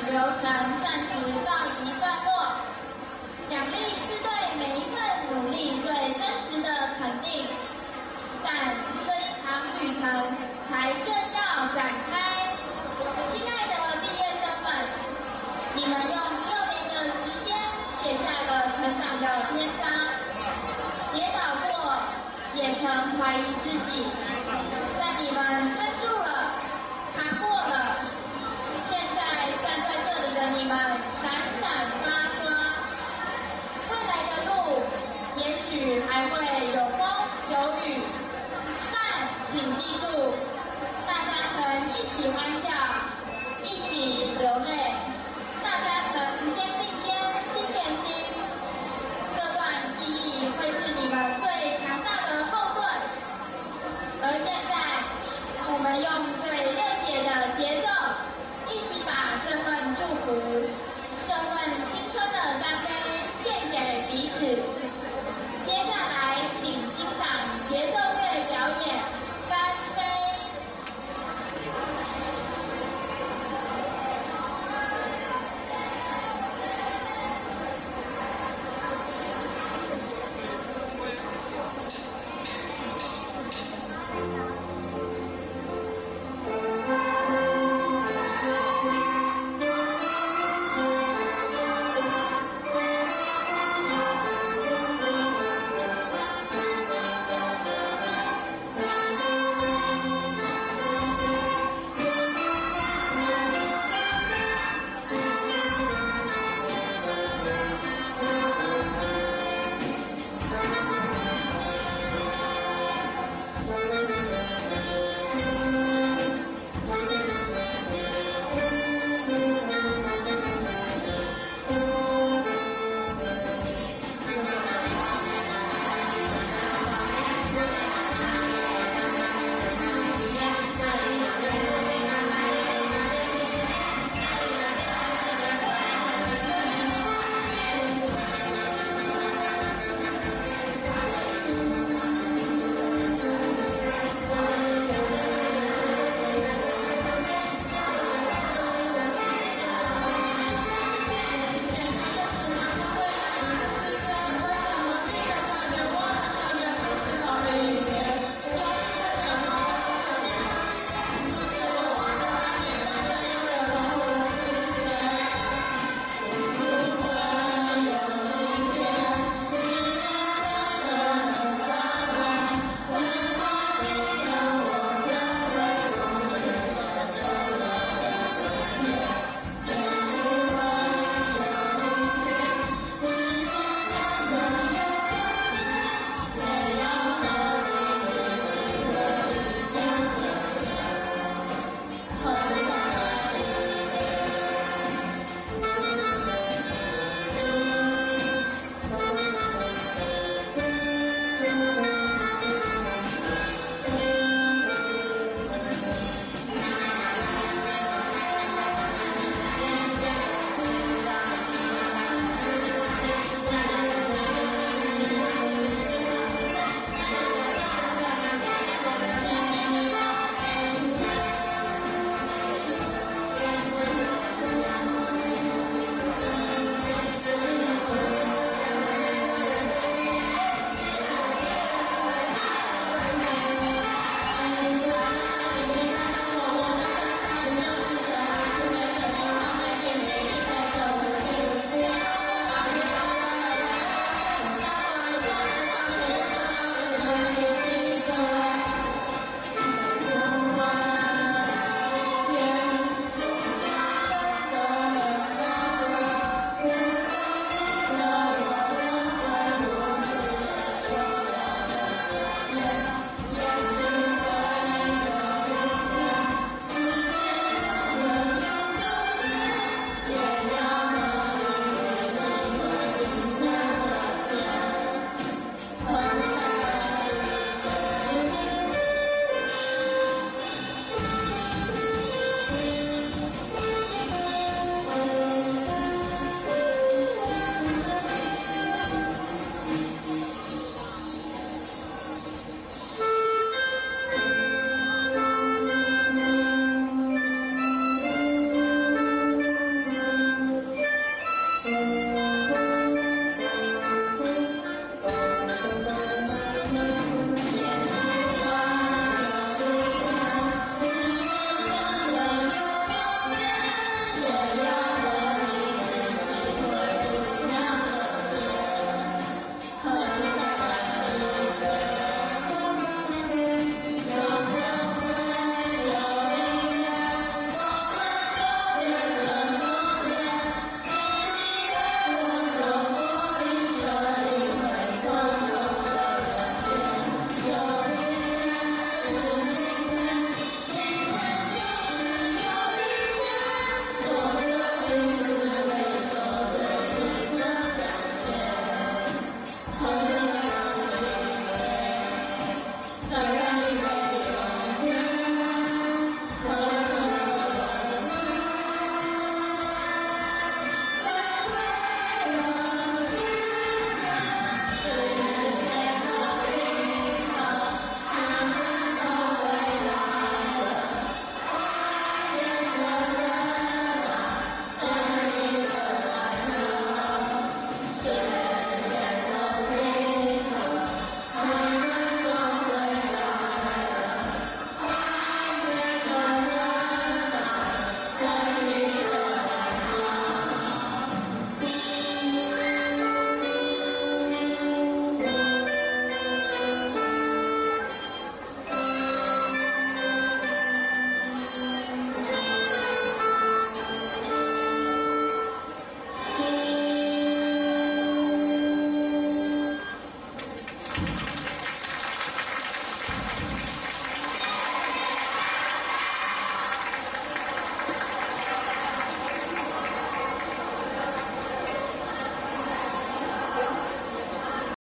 流程暂时告一段落。奖励是对每一份努力最真实的肯定，但这一场旅程才正要展开。亲爱的毕业生们，你们用6年的时间写下了成长的篇章，跌倒过，也曾怀疑自己，但你们撑住了，爬过了。现在站在这里的你们闪闪发光，未来的路也许还会有风有雨，但请记住，大家曾一起欢笑，一起流泪，大家曾肩并肩心连心，这段记忆会是你们最强大的后盾。而现在我们用最热血的节奏，一起把这份祝福